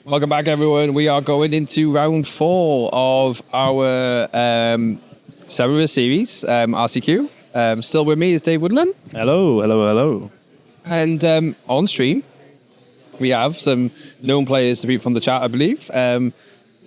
Welcome back, everyone. We are going into round 4 of our Severn River Series, RCQ. Still with me is Dave Woodland. Hello. And on stream, we have some known players to beat from the chat, I believe.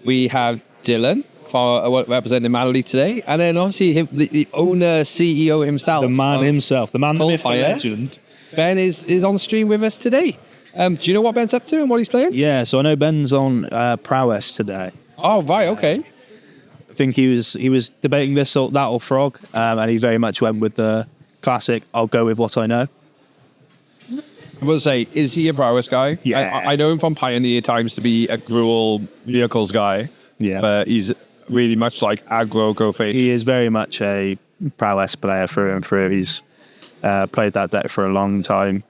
We have Dylan for representing Manly today, and then obviously the owner, CEO himself. The man himself, the man, the myth, the legend. Ben is on stream with us today. Do you know what Ben's up to and what he's playing? Yeah, so I know Ben's on Prowess today. Oh, right, okay. I think he was debating this or that or frog, and he very much went with the classic, I'll go with what I know. I will say, is he a Prowess guy? Yeah. I know him from Pioneer times to be a gruel vehicles guy. Yeah. But he's really much like aggro, go face. He is very much a Prowess player through and through. He's played that deck for a long time.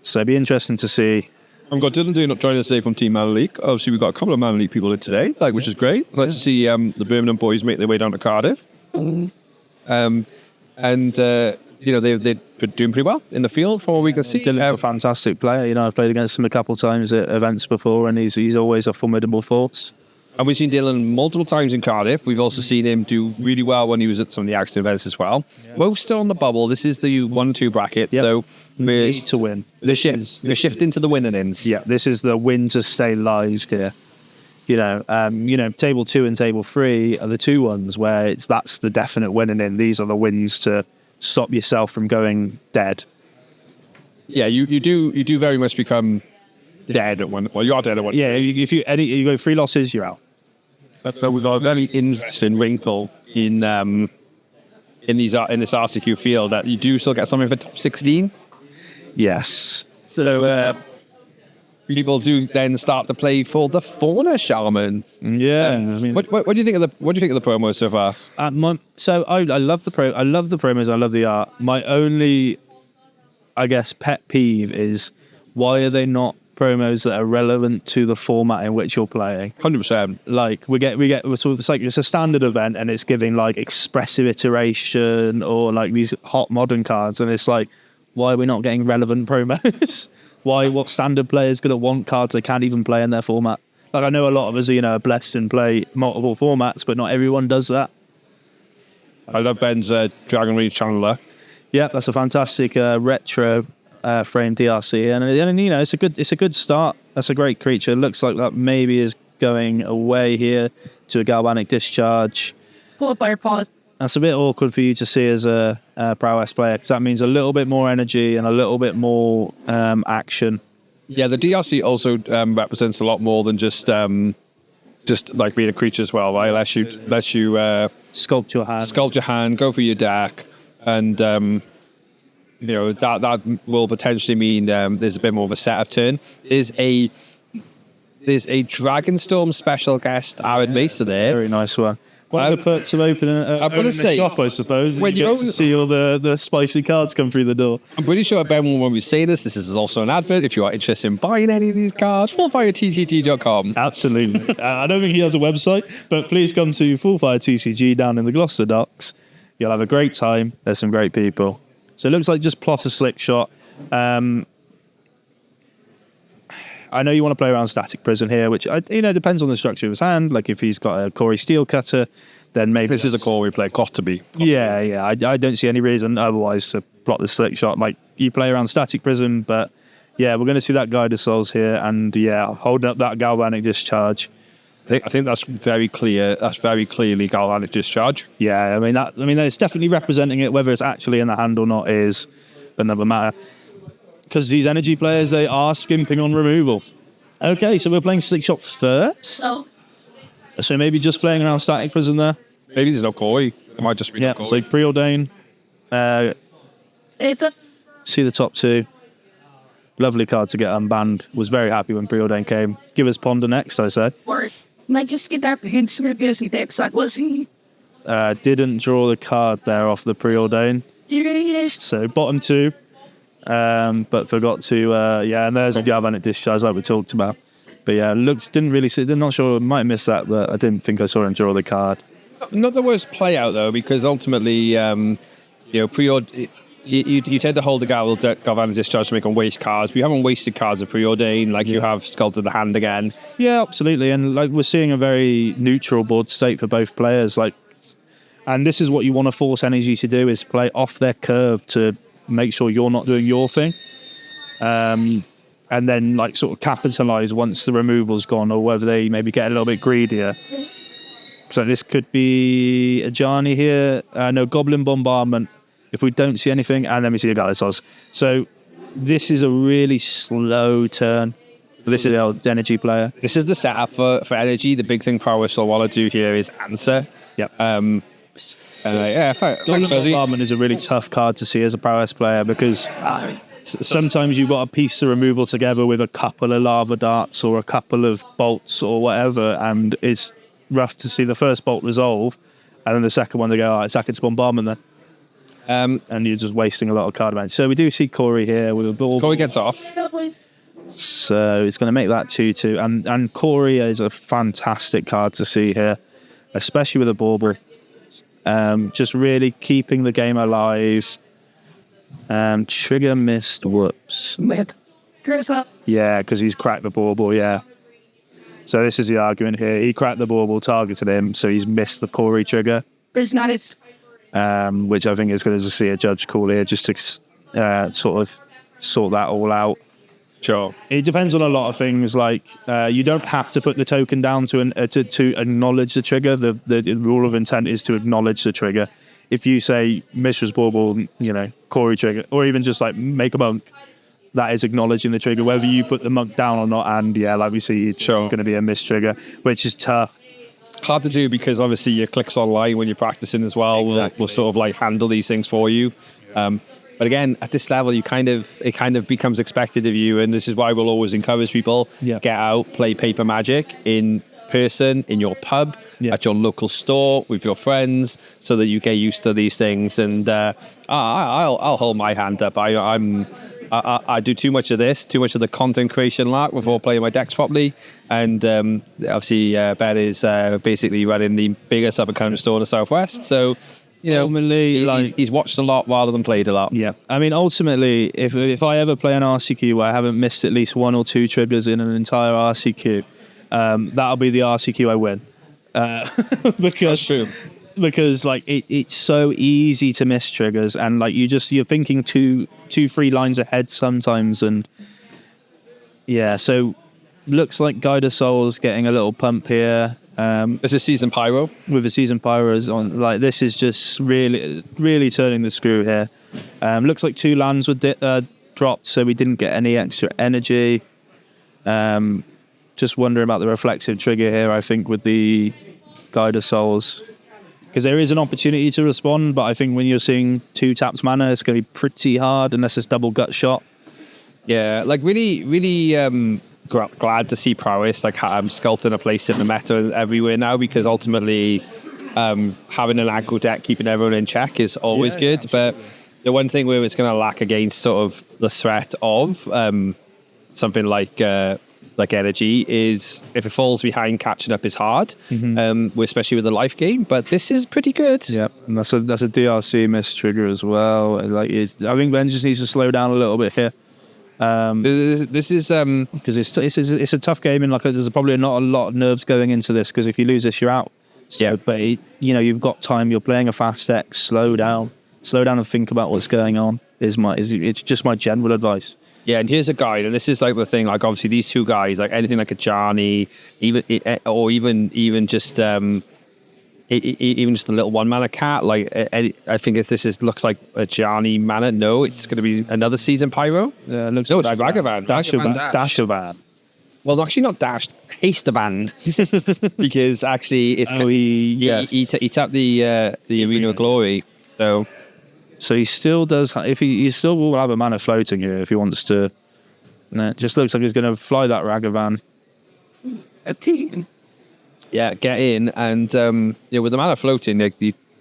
So it'd be interesting to see. I've got Dylan joining us today from Team Man League. Obviously, we've got a couple of Man League people in today, which is great. Nice to see the Birmingham boys make their way down to Cardiff. They're doing pretty well in the field from what we can see. Dylan's a fantastic player. I've played against him a couple of times at events before, and he's always a formidable force. And we've seen Dylan multiple times in Cardiff. We've also seen him do really well when he was at some of the Axton events as well. Yeah. We're still on the bubble. This is the 1-2 bracket, so we need to win. We're shifting to the winning ends. Yeah, this is the win to stay live here. Table 2 and table 3 are the two ones where that's the definite winning in. These are the wins to stop yourself from going dead. Yeah, you do very much become dead at one. Well, you are dead at one. Yeah, if you go 3 losses, you're out. So we've got a very interesting wrinkle in this RCQ field that you do still get something for top 16. Yes. So people do then start to play for the Fauna Shaman. Yeah. What do you think of the promos so far? I love the promos. I love the art. My only, I guess, pet peeve is why are they not promos that are relevant to the format in which you're playing? 100%. Like it's a standard event and it's giving like expressive iteration or like these hot modern cards, and it's like, why are we not getting relevant promos? What standard player is going to want cards they can't even play in their format? Like, I know a lot of us are blessed and play multiple formats, but not everyone does that. I love Ben's Dragon Reach Channeler. Yeah, that's a fantastic retro frame DRC, and it's a good start. That's a great creature. It looks like that maybe is going away here to a Galvanic Discharge. That's a bit awkward for you to see as a Prowess player, because that means a little bit more energy and a little bit more action. Yeah, the DRC also represents a lot more than just like being a creature as well, right? Lets you sculpt your hand, go for your deck, and that will potentially mean there's a bit more of a setup turn. There's a Dragonstorm special guest Arid Mesa there. Very nice one. One of the perks of opening the shop, I suppose, is when you get to see all the spicy cards come through the door. I'm pretty sure Ben will, when we say this is also an advert. If you are interested in buying any of these cards, fullfiretcg.com. Absolutely. I don't think he has a website, but please come to Fullfire TCG down in the Gloucester Docks. You'll have a great time. There's some great people. So it looks like just plot a slick shot. I know you want to play around Static Prison here, which depends on the structure of his hand. Like if he's got a Corey Steel Cutter, then maybe this is a core we play. Got to be. Yeah. I don't see any reason otherwise to plot the slick shot. Like you play around Static Prison, but yeah, we're going to see that Guide of Souls here, and holding up that Galvanic Discharge. I think that's very clear. That's very clearly Galvanic Discharge. Yeah, I mean it's definitely representing it. Whether it's actually in the hand or not is another matter. Because these energy players, they are skimping on removal. Okay, so we're playing Slick Shot first. So maybe just playing around Static Prison there. Maybe there's no Koi. It might just be no Koi. So Preordain. See the top 2. Lovely card to get unbanned. Was very happy when Preordain came. Give us Ponder next, I said. Might just get that didn't draw the card there off the Preordain. So bottom 2. But forgot to, and there's a Galvanic Discharge like we talked about. But yeah, didn't really see, not sure, might have missed that, but I didn't think I saw him draw the card. Not the worst play out though, because ultimately, you tend to hold the galvanic discharge to make them waste cards. We haven't wasted cards of preordain like you have sculpted the hand again. Yeah, absolutely. And like we're seeing a very neutral board state for both players. And this is what you want to force energy to do, is play off their curve to make sure you're not doing your thing. And then like sort of capitalize once the removal's gone, or whether they maybe get a little bit greedier. So this could be a Ajani here. No, Goblin Bombardment if we don't see anything, and then we see a Galasos. So this is a really slow turn. This is the old energy player. This is the setup for energy. The big thing Prowess will want to do here is answer. Yep. Goblin Bombardment is a really tough card to see as a Prowess player, because sometimes you've got to piece the removal together with a couple of lava darts or a couple of bolts or whatever, and it's rough to see the first bolt resolve, and then the second one they go, all right, sack it to Bombardment then. And you're just wasting a lot of card advantage. So we do see Corey here with a ball. Corey gets off. So it's going to make that 2-2. And Corey is a fantastic card to see here, especially with a bauble. Just really keeping the game alive. Trigger missed. Whoops. Yeah, because he's cracked the bauble, yeah. So this is the argument here. He cracked the bauble, targeted him, so he's missed the Corey trigger. It's not its. Which I think is going to see a judge call here just to sort of sort that all out. Sure. It depends on a lot of things. Like you don't have to put the token down to acknowledge the trigger. The rule of intent is to acknowledge the trigger. If you say Mishra's Bauble, Corey trigger, or even just like make a monk, that is acknowledging the trigger, whether you put the monk down or not. And yeah, like we see, it's going to be a miss trigger, which is tough. Hard to do because obviously your clicks online when you're practicing as well will sort of like handle these things for you. But again, at this level, it kind of becomes expected of you, and this is why we'll always encourage people get out, play Paper Magic in person, in your pub, at your local store with your friends, so that you get used to these things. And I'll hold my hand up. I do too much of the content creation lark before playing my decks properly. And obviously, Ben is basically running the biggest up and coming store in the Southwest. So, ultimately, he's watched a lot rather than played a lot. Yeah. I mean, ultimately, if I ever play an RCQ where I haven't missed at least one or two triggers in an entire RCQ, that'll be the RCQ I win. Because That's true. Because like it's so easy to miss triggers, and like you're thinking two, 3 lines ahead sometimes, and so looks like Guide of Souls getting a little pump here. This is Season Pyro. With the Season Pyros on, like this is just really turning the screw here. Looks like 2 lands were dropped, so we didn't get any extra energy. Just wondering about the reflexive trigger here, I think, with the Guide of Souls. Because there is an opportunity to respond, but I think when you're seeing 2 taps mana, it's going to be pretty hard unless it's double gut shot. Yeah, like really glad to see Prowess like sculpting a place in the meta everywhere now, because ultimately having an aggro deck keeping everyone in check is always good. But the one thing where it's going to lack against sort of the threat of something like energy is if it falls behind, catching up is hard, especially with the life game. But this is pretty good. Yeah, and that's a DRC miss trigger as well. I think Ben just needs to slow down a little bit here. This is because it's a tough game, and like there's probably not a lot of nerves going into this, because if you lose this, you're out. So, but you've got time. You're playing a fast deck. Slow down and think about what's going on. It's just my general advice. Yeah, and here's a guide, and this is like the thing. Like obviously these 2 guys, like anything like a Johnny, even just even just a little 1 mana cat. Like I think if this looks like a Johnny mana, no, it's going to be another Season Pyro. Yeah, it looks no, it's Ragavan. Dashavan. Well, actually not dashed. Haste the band, because actually it's he tapped the Arena of Glory. So he still does. If he still will have a mana floating here if he wants to. And it just looks like he's going to fly that Ragavan. Yeah, get in, and with the mana floating, a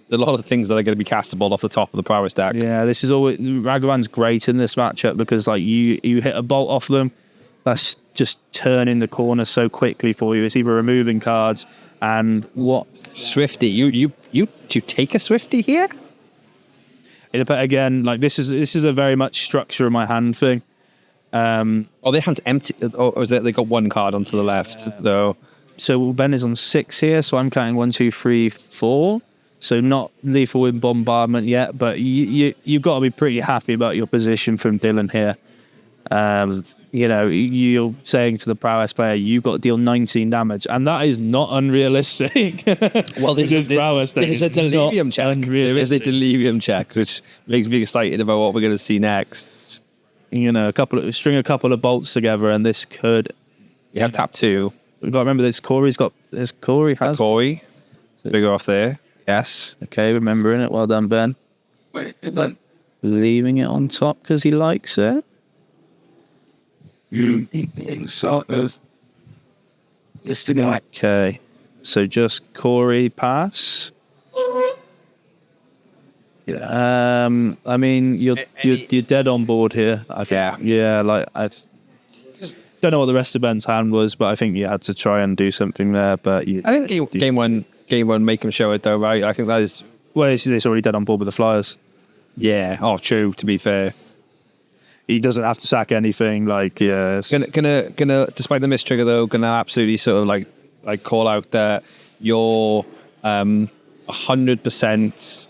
lot of things that are going to be castable off the top of the Prowess deck. Yeah, this is always Ragavan's great in this matchup, because like you hit a bolt off them, that's just turning the corner so quickly for you. It's either removing cards and what Swifty. You take a Swifty here? Again, like this is a very much structure of my hand thing. Their hand's empty, or is it they got one card onto the left, though? So Ben is on 6 here, so I'm counting 1, 2, 3, 4. So not lethal with bombardment yet, but you've got to be pretty happy about your position from Dylan here. You're saying to the Prowess player, you've got to deal 19 damage, and that is not unrealistic. Well, there's a delirium check. There is a delirium check, which makes me excited about what we're going to see next. String a couple of bolts together, and this could. You have tap 2. We've got to remember Corey has. Corey, bigger off there. Yes. Okay, remembering it. Well done, Ben. Wait, but Leaving it on top because he likes it. so just to go. Okay, so just Corey pass. Yeah. I mean, you're dead on board here. I think. Yeah. Like I don't know what the rest of Ben's hand was, but I think you had to try and do something there. But I think game one, make him show it though, right? I think that is. Well, he's already dead on board with the Flyers. Yeah. Oh, true. To be fair, he doesn't have to sack anything. Like, yeah. Gonna. Despite the miss trigger though, gonna absolutely sort of like call out that you're 100%.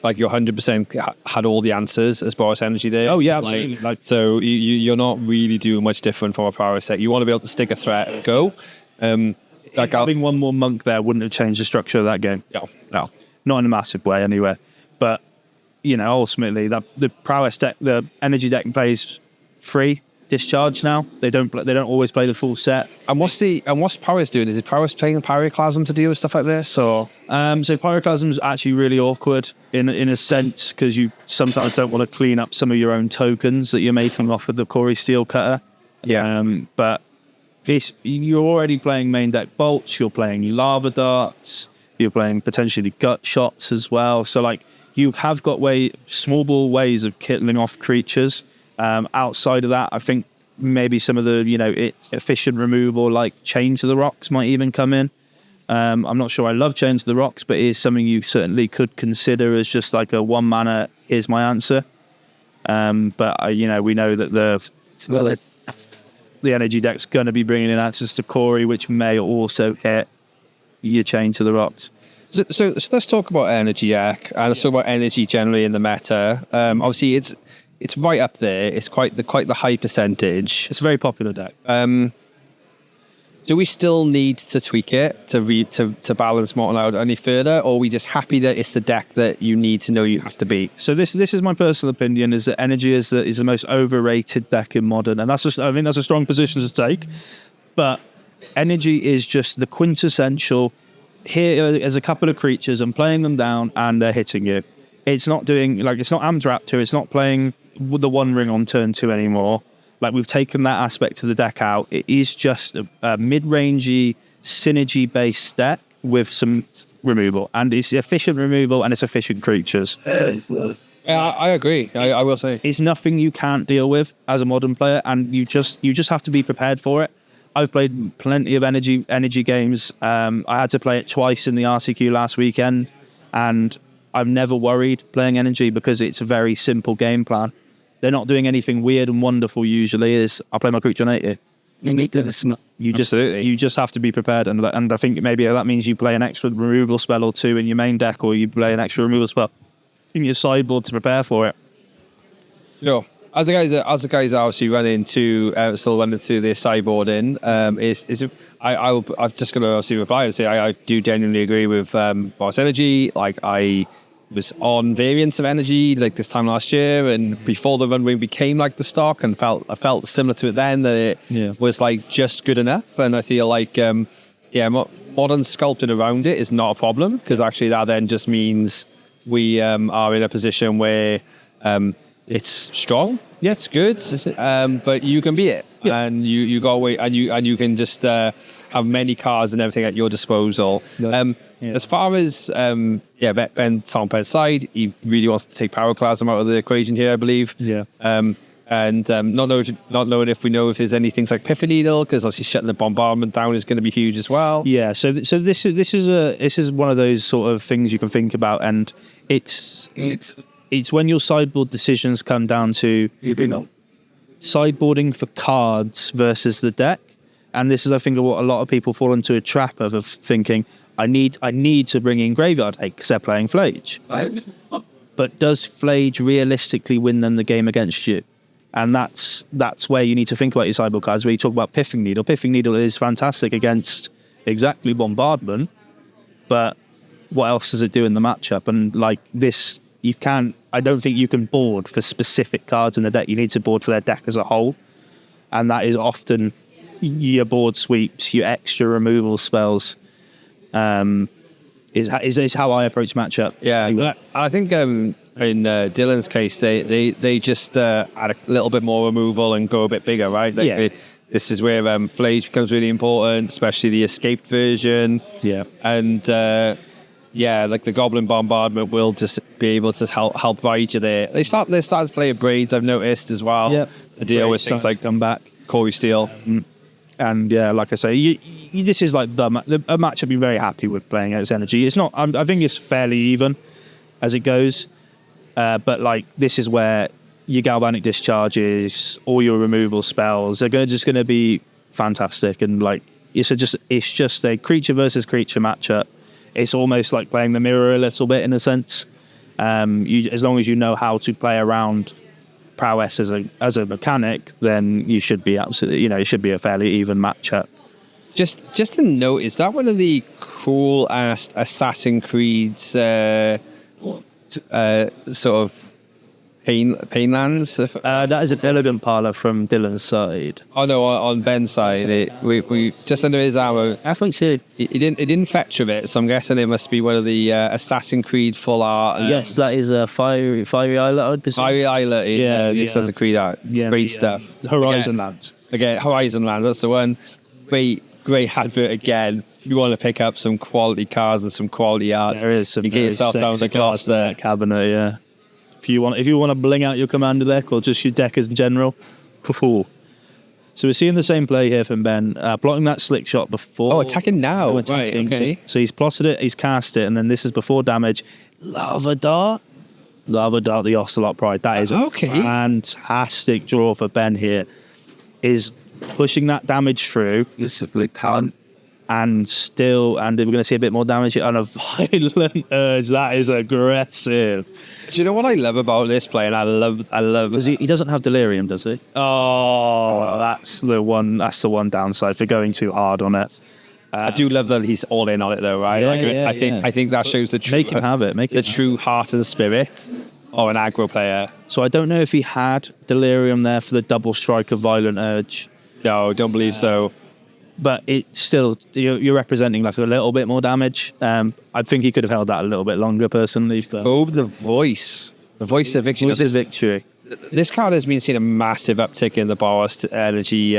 Like you're 100% had all the answers as Boros energy there. Oh yeah, absolutely. So you're not really doing much different from a Prowess set. You want to be able to stick a threat and go. Having one more monk there wouldn't have changed the structure of that game. No, not in a massive way anyway. But ultimately, the Prowess deck, the energy deck plays free discharge now. They don't always play the full set. And what's Prowess doing? Is it Prowess playing Pyroclasm to deal with stuff like this, or? So Pyroclasm is actually really awkward in a sense because you sometimes don't want to clean up some of your own tokens that you're making off of the Corey Steel Cutter. Yeah. But you're already playing main deck bolts. You're playing lava darts. You're playing potentially gut shots as well. So like you have got small ball ways of killing off creatures. Outside of that, I think maybe some of the efficient removal like Chain to the Rocks might even come in. I'm not sure I love Chain to the Rocks, but it is something you certainly could consider as just like a 1 mana. Here's my answer. But we know that the energy deck's going to be bringing in answers to Corey, which may also hit your Chain to the Rocks. So let's talk about energy deck and let's talk about energy generally in the meta. Obviously, it's right up there. It's quite the high percentage. It's a very popular deck. Do we still need to tweak it to balance Mortal out any further, or are we just happy that it's the deck that you need to know you have to beat? So this is my personal opinion: is that energy is the most overrated deck in modern, and I think that's a strong position to take. But energy is just the quintessential. Here is a couple of creatures. I'm playing them down, and they're hitting you. It's not doing it's not Amdraptor. It's not playing with the One Ring on turn 2 anymore. Like we've taken that aspect of the deck out. It is just a mid-rangey, synergy-based deck with some removal, and it's efficient removal and it's efficient creatures. Yeah, I agree. I will say it's nothing you can't deal with as a modern player, and you just have to be prepared for it. I've played plenty of energy games. I had to play it twice in the RCQ last weekend, and I've never worried playing energy because it's a very simple game plan. They're not doing anything weird and wonderful usually. I play my creature on 80. You just have to be prepared, and I think maybe that means you play an extra removal spell or 2 in your main deck, or you play an extra removal spell in your sideboard to prepare for it. Yeah. As the guys obviously still running through their sideboarding, I'm just going to obviously reply and say I do genuinely agree with Boros Energy. Like I was on variants of energy like this time last year, and before the runway became like the stock, and I felt similar to it then, that it was like just good enough. And I feel like modern sculpting around it is not a problem, because actually that then just means we are in a position where it's strong. Yeah, it's good, but you can beat it, and you go away, and you can just have many cards and everything at your disposal. As far as Ben's on Ben's side, he really wants to take Pyroclasm out of the equation here, I believe. Yeah. And not knowing if we know if there's any things like Piffy Needle, because obviously shutting the bombardment down is going to be huge as well. Yeah, so this is one of those sort of things you can think about, and it's when your sideboard decisions come down to sideboarding for cards versus the deck, and this is, I think, what a lot of people fall into a trap of thinking, I need to bring in graveyard hate because they're playing Flage, but does Flage realistically win them the game against you? And that's where you need to think about your sideboard cards, where you talk about Piffing Needle. Piffing Needle is fantastic against exactly bombardment, but what else does it do in the matchup? And like this, I don't think you can board for specific cards in the deck. You need to board for their deck as a whole. And that is often your board sweeps, your extra removal spells, is how I approach matchup. Yeah, I think in Dylan's case, they just add a little bit more removal and go a bit bigger, right? This is where Flage becomes really important, especially the escaped version. Yeah. And like the Goblin Bombardment will just be able to help ride you there. They started to play Braids, I've noticed as well. Yeah. To deal with things like come back. Corey Steele. And yeah, like I say, this is like a match I'd be very happy with playing its energy. It's not. I think it's fairly even as it goes, but like this is where your galvanic discharges, all your removal spells are just going to be fantastic. And like it's just a creature versus creature matchup. It's almost like playing the mirror a little bit in a sense. As long as you know how to play around Prowess as a mechanic, then you should be absolutely, it should be a fairly even matchup. Just to note, is that one of the cool ass Assassin's Creed's sort of pain lands? That is an elegant parlor from Dylan's side. Oh no, on Ben's side, we just under his armor. I think so. He didn't fetch with it, so I'm guessing it must be one of the Assassin's Creed full art. Yes, that is a fiery islet. Fiery islet. The Assassin's Creed art. Yeah, great stuff. Horizon Lands. Again, Horizon Land. That's the one. Great advert again. If you want to pick up some quality cards and some quality art, there is some. You get yourself down the glass there. Cabinet, yeah. If you want to bling out your commander deck or just your deck as general, so we're seeing the same play here from Ben, plotting that slick shot before. Oh, attacking now. Right, okay. So he's plotted it, he's cast it, and then this is before damage. Lava Dart, the Ocelot Pride. That is a fantastic draw for Ben here. Is pushing that damage through. And we're going to see a bit more damage on a violent urge. That is aggressive. Do you know what I love about this play? And I love. Because he doesn't have delirium, does he? Oh, that's the one downside for going too hard on it. I do love that he's all in on it, though, right? I think that shows the true. Make him have it. The true heart of the spirit of an aggro player. So I don't know if he had delirium there for the double strike of violent urge. No, don't believe so. But it's still, you're representing like a little bit more damage. I think he could have held that a little bit longer, personally. The voice. The voice of victory. Voice of victory. This card has been seeing a massive uptick in the Boros energy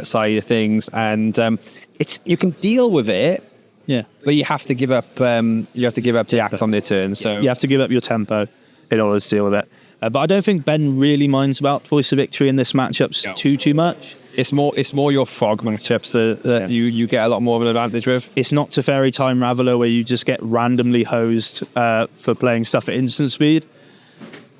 side of things, and you can deal with it. Yeah. But you have to give up. You have to give up to act on their turn. So you have to give up your tempo in order to deal with it. But I don't think Ben really minds about Voice of Victory in this matchup too much. It's more your frog matchups that you get a lot more of an advantage with. It's not Teferi Time Raveler where you just get randomly hosed for playing stuff at instant speed.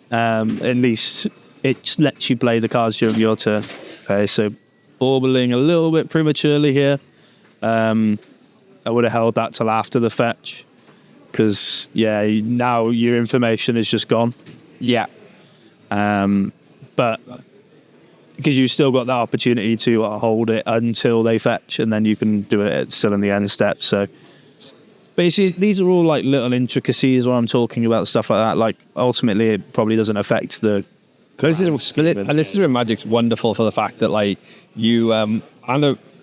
At least it just lets you play the cards during your turn. Okay, so Baubbling a little bit prematurely here. I would have held that till after the fetch. Because, now your information is just gone. Yeah. But because you still got that opportunity to hold it until they fetch, and then you can do it still in the end step. So basically, these are all like little intricacies when I'm talking about stuff like that. Like ultimately, it probably doesn't affect the. This is where Magic's wonderful for the fact that like you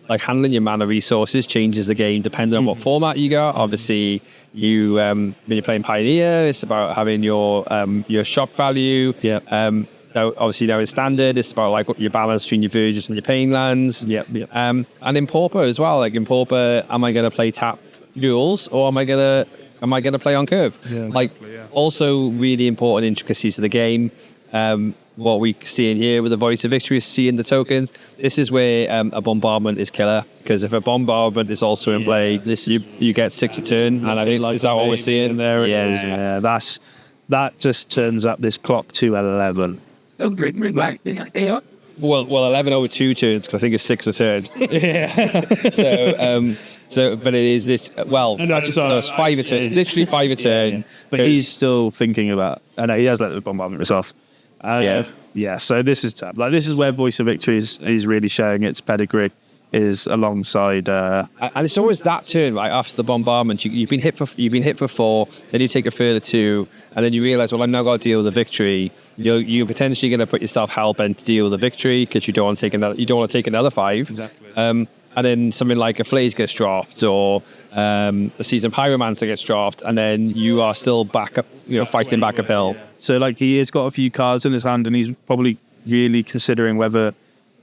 handling your mana resources changes the game depending on what format you got. Obviously, you when you're playing Pioneer, it's about having your shock value. Yeah. Obviously, now in Standard, it's about like your balance between your Verges and your Pain lands. Yep. And in Pauper as well. Like in Pauper, am I going to play tapped duels or am I going to play on curve? Also, really important intricacies of the game. what we see in here with the Voice of Victory is seeing the tokens. This is where a bombardment is killer, because if a bombardment is also in play, you get 6 a turn, and I think is that what we're seeing there? Yeah, that just turns up this clock to 11. Don't bring me back. Well, 11 over 2 turns, because I think it's 6 a turn. But it is this. Well, no, it's 5 a turn. It's literally 5 a turn. Yeah. But he's still thinking about. I know he has let the bombardment off. Yeah. So this is tough. Like, this is where Voice of Victory is really showing its pedigree. Is alongside, and it's always that turn right after the bombardment. You've been hit for 4, then you take a further 2, and then you realise, well, I've now got to deal with the victory. You're potentially going to put yourself hell bent to deal with the victory, because you don't want to take another. You don't want to take another 5. Exactly. And then something like a Flays gets dropped, or the Seasoned Pyromancer gets dropped, and then you are still back up, fighting back uphill. So like, he has got a few cards in his hand, and he's probably really considering whether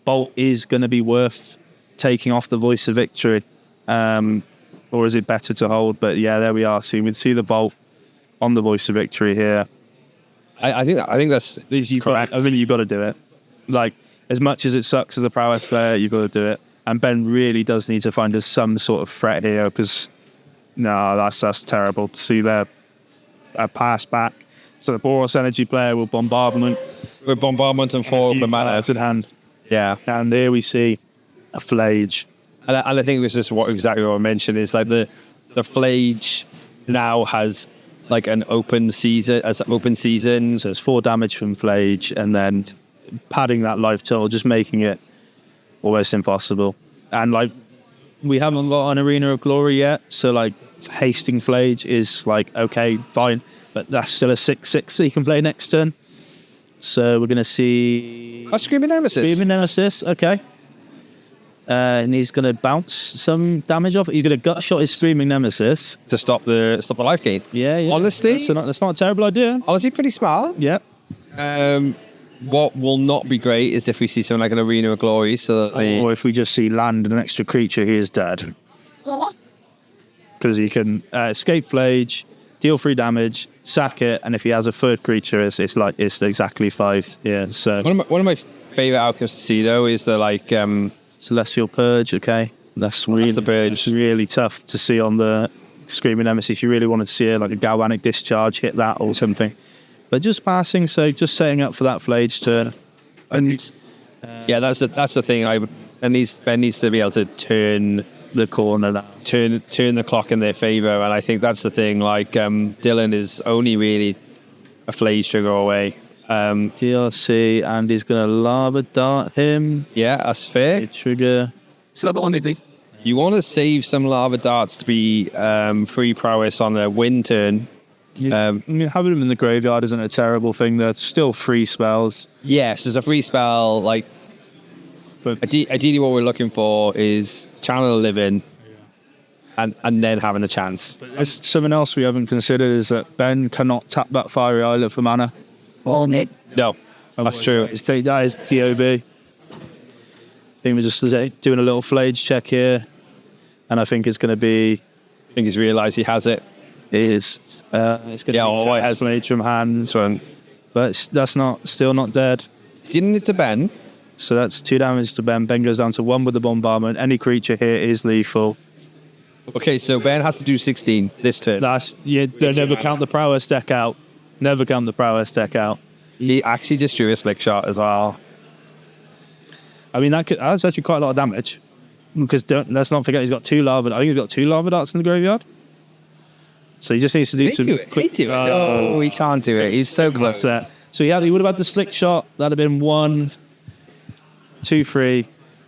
Bolt is going to be worth taking off the Voice of Victory, or is it better to hold? But yeah, there we are. See, we see the Bolt on the Voice of Victory here. I think that's correct. I think you've got to do it. Like, as much as it sucks as a Prowess player, you've got to do it. And Ben really does need to find us some sort of threat here, because that's terrible to see there. A pass back. So the Boros energy player will bombardment. With bombardment and 4 of the mana in hand. Yeah. And there we see a Flage. And I think it was just exactly what I mentioned, is like the Flage now has like an open season. So it's 4 damage from Flage, and then padding that life total, just making it almost impossible. And like, we haven't got an Arena of Glory yet, so like, hasting Flage is like, okay, fine, but that's still a 6/6 that you can play next turn. So we're going to see a Screaming Nemesis. Okay. And he's going to bounce some damage off. He's going to gut shot his Screaming Nemesis to stop the life gain. Yeah. Honestly, that's not a terrible idea. Honestly, pretty smart. Yeah. What will not be great is if we see something like an Arena of Glory, or if we just see land an extra creature, he is dead. Because he can escape Flage, deal 3 damage, sack it, and if he has a 3rd creature, it's exactly 5. Yeah. So one of my favorite outcomes to see though is the Celestial Purge. Okay, that's the purge. It's really tough to see on the Screaming Nemesis. You really wanted to see a Galvanic Discharge hit that or something, but just passing. So just setting up for that Flage turn. And that's the thing. Ben needs to be able to turn the corner, turn the clock in their favour, and I think that's the thing. Like, Dylan is only really a Flage trigger away. DRC, and he's going to Lava Dart him. Yeah, that's fair. Trigger. So the only thing. You want to save some Lava Darts to be free Prowess on a win turn. Having them in the graveyard isn't a terrible thing. They're still free spells. Yes, there's a free spell. Like, but ideally, what we're looking for is Channel of Living, and then having a chance. There's something else we haven't considered is that Ben cannot tap that Fiery Islet for mana. No, that's true. That is DOB. I think we're just doing a little Flage check here, and I think it's going to be. I think he's realised he has it. It is. It's going to be it has Flage from hand, but still not dead. Didn't it to Ben? So that's 2 damage to Ben. Ben goes down to 1 with the bombardment. Any creature here is lethal. Okay, so Ben has to do 16 this turn. They never count the Prowess deck out. Never count the Prowess deck out. He actually just drew a Slick Shot as well. I mean, that's actually quite a lot of damage. Because let's not forget, he's got 2 lava. I think he's got 2 Lava Darts in the graveyard. So he just needs to do some quick. No, he can't do it. He's so close. So he would have had the Slick Shot. That'd have been 1, 2, 3,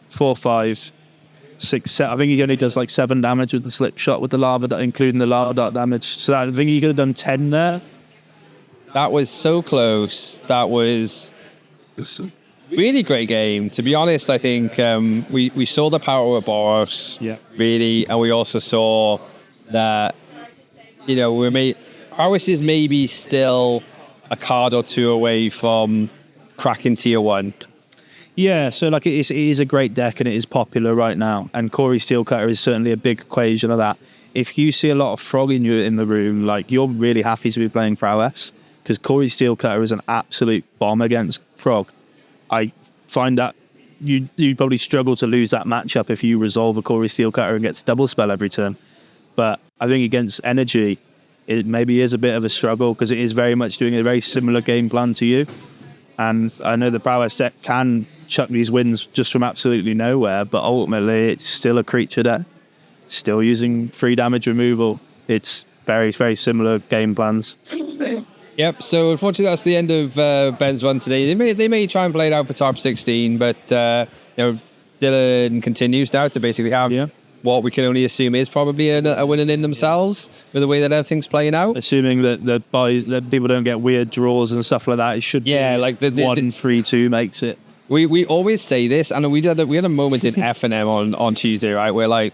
4, 5, 6, 7. I think he only does like 7 damage with the Slick Shot with the Lava Dart, including the Lava Dart damage. So I think he could have done 10 there. That was so close. That was really great game. To be honest, I think we saw the power of Boros, really, and we also saw that, Prowess is maybe still a card or 2 away from cracking tier 1. Yeah, so like it is a great deck and it is popular right now. And Corey Steelcutter is certainly a big equation of that. If you see a lot of frog in the room, like you're really happy to be playing Prowess. because Corey Steelcutter is an absolute bomb against Frog. I find that you probably struggle to lose that matchup if you resolve a Corey Steelcutter and gets double spell every turn. But I think against Energy, it maybe is a bit of a struggle because it is very much doing a very similar game plan to you. And I know the Prowess deck can chuck these wins just from absolutely nowhere, but ultimately it's still a creature deck, still using 3 damage removal. It's very, very similar game plans. Yep. So unfortunately, that's the end of Ben's run today. They may try and play it out for top 16, but Dylan continues now to basically have what we can only assume is probably a winning in themselves with the way that everything's playing out. Assuming that people don't get weird draws and stuff like that, it should be like the 1-3-2 makes it. We always say this, and we had a moment in F&M on Tuesday, right, where like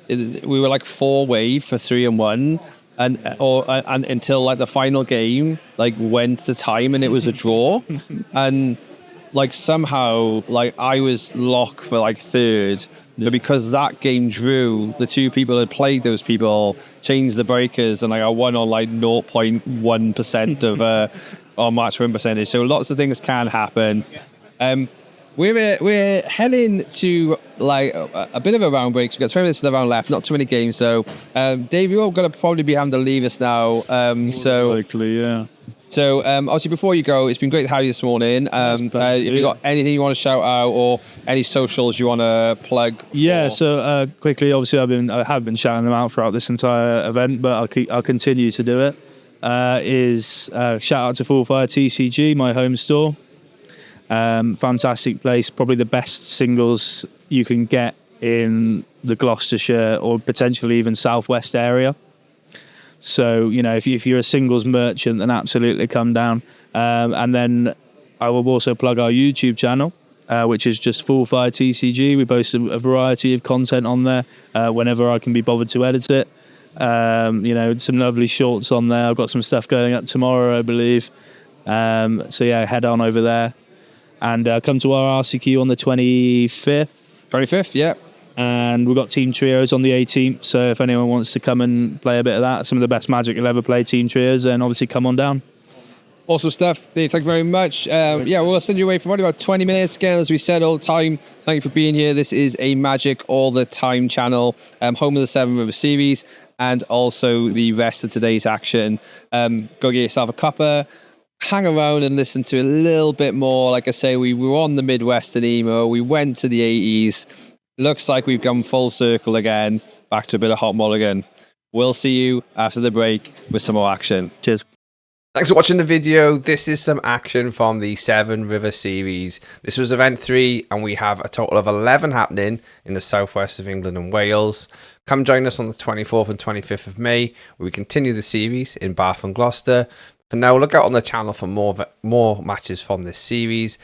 we were like 4 wave for 3-1. And until like the final game like went to time and it was a draw, and like somehow like I was locked for like 3rd, but because that game drew, the 2 people that played those people changed the breakers, and like I won on like 0.1% of our match win percentage. So lots of things can happen. We're heading to like a bit of a round break. So we've got 20 minutes of the round left, not too many games. So, Dave, you're all going to probably be having to leave us now. So likely, yeah. So, obviously, before you go, it's been great to have you this morning. If you got anything you want to shout out or any socials you want to plug? Yeah. So quickly, obviously, I have been shouting them out throughout this entire event, but I'll continue to do it. Shout out to Fullfire TCG, my home store. Fantastic place, probably the best singles you can get in the Gloucestershire or potentially even southwest area. So, if you're a singles merchant, then absolutely come down. And then I will also plug our YouTube channel, which is just Fullfire TCG. We post a variety of content on there whenever I can be bothered to edit it. Some lovely shorts on there. I've got some stuff going up tomorrow, I believe. So yeah, head on over there. And come to our RCQ on the 25th. 25th, yeah. And we've got Team Trios on the 18th. So if anyone wants to come and play a bit of that, some of the best Magic you'll ever play, Team Trios, then obviously come on down. Awesome stuff, Dave. Thank you very much. We'll send you away for about 20 minutes. Again, as we said all the time, thank you for being here. This is a Magic All the Time channel, home of the Severn River Series, and also the rest of today's action. Go get yourself a cuppa. Hang around and listen to a little bit more. Like I say, we were on the Midwestern emo. We went to the 80s. Looks like we've gone full circle again. Back to a bit of hot mulligan. We'll see you after the break with some more action. Cheers. Thanks for watching the video. This is some action from the Severn River Series. This was event 3 and we have a total of 11 happening in the southwest of England and Wales. Come join us on the 24th and 25th of May where we continue the series in Bath and Gloucester. For now, look out on the channel for more matches from this series,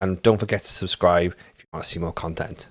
and don't forget to subscribe if you want to see more content.